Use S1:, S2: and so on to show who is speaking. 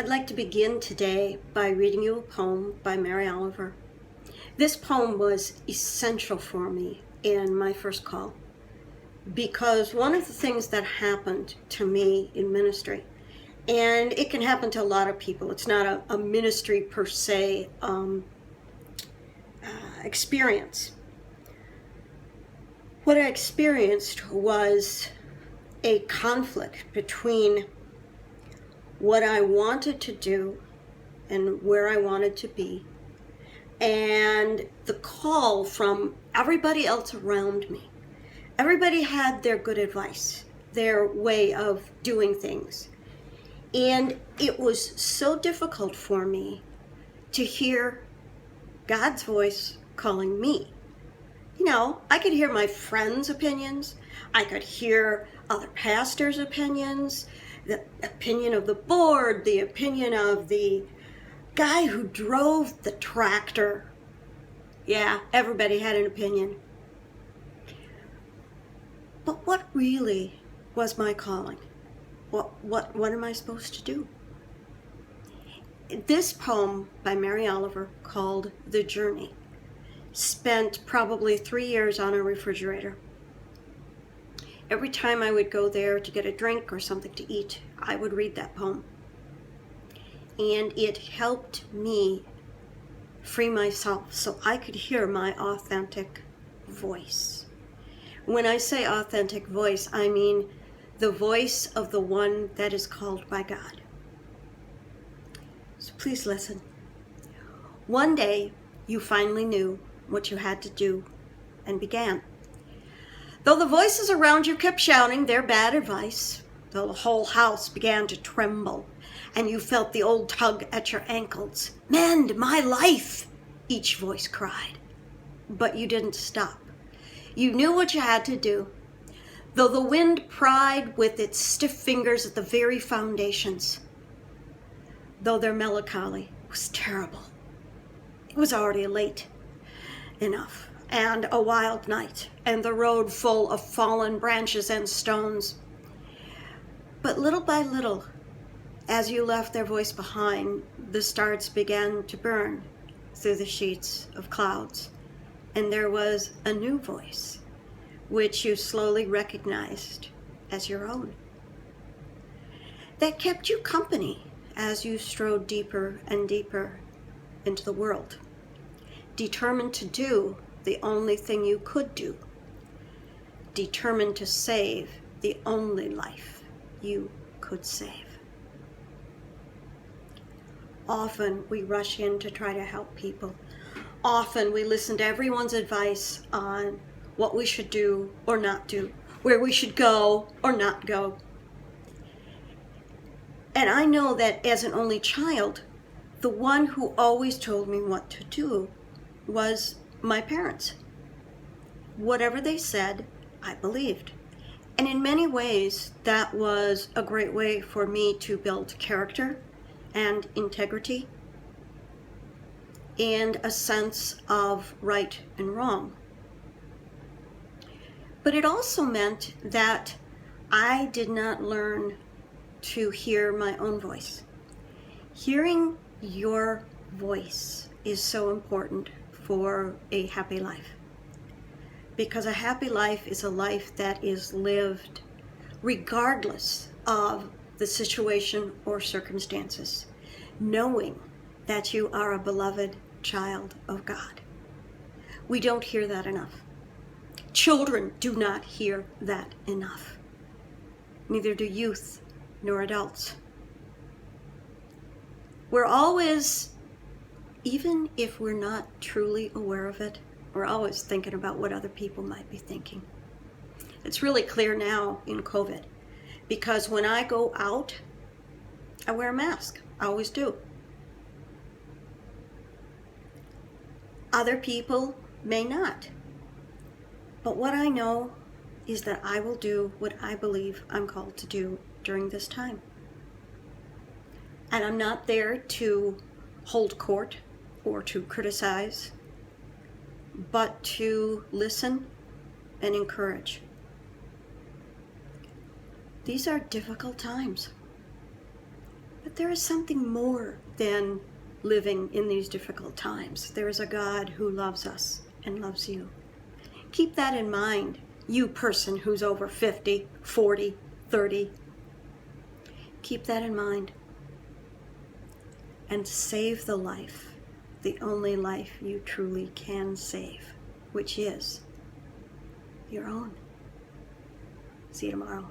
S1: I'd like to begin today by reading you a poem by Mary Oliver. This poem was essential for me in my first call because one of the things that happened to me in ministry, and it can happen to a lot of people, it's not a ministry per se experience. What I experienced was a conflict between what I wanted to do and where I wanted to be, and the call from everybody else around me. Everybody had their good advice, their way of doing things. And it was so difficult for me to hear God's voice calling me. You know, I could hear my friends' opinions. I could hear other pastors' opinions, the opinion of the board, the opinion of the guy who drove the tractor. Yeah, everybody had an opinion. But what really was my calling? What am I supposed to do? This poem by Mary Oliver, called The Journey, spent probably 3 years on a refrigerator. Every time I would go there to get a drink or something to eat, I would read that poem. And it helped me free myself so I could hear my authentic voice. When I say authentic voice, I mean the voice of the one that is called by God. So please listen. One day, you finally knew what you had to do and began. Though the voices around you kept shouting their bad advice, though the whole house began to tremble, and you felt the old tug at your ankles, "Mend my life," each voice cried. But you didn't stop. You knew what you had to do. Though the wind pried with its stiff fingers at the very foundations, though their melancholy was terrible. It was already late enough, and a wild night, and the road full of fallen branches and stones. But little by little, as you left their voice behind, the stars began to burn through the sheets of clouds, and there was a new voice, which you slowly recognized as your own, that kept you company as you strode deeper and deeper into the world, determined to do the only thing you could do, determined to save the only life you could save. Often we rush in to try to help people. Often we listen to everyone's advice on what we should do or not do, where we should go or not go. And I know that as an only child, the one who always told me what to do was my parents. Whatever they said, I believed. And in many ways, that was a great way for me to build character and integrity and a sense of right and wrong. But it also meant that I did not learn to hear my own voice. Hearing your voice is so important for a happy life, because a happy life is a life that is lived regardless of the situation or circumstances, knowing that you are a beloved child of God. We don't hear that enough. Children do not hear that enough. Neither do youth nor adults. We're always, even if we're not truly aware of it, we're always thinking about what other people might be thinking. It's really clear now in COVID, because when I go out, I wear a mask. I always do. Other people may not. But what I know is that I will do what I believe I'm called to do during this time. And I'm not there to hold court or to criticize, but to listen and encourage. These are difficult times. But there is something more than living in these difficult times. There is a God who loves us and loves you. Keep that in mind, you person who's over 50, 40, 30. Keep that in mind. And save the life, the only life you truly can save, which is your own. See you tomorrow.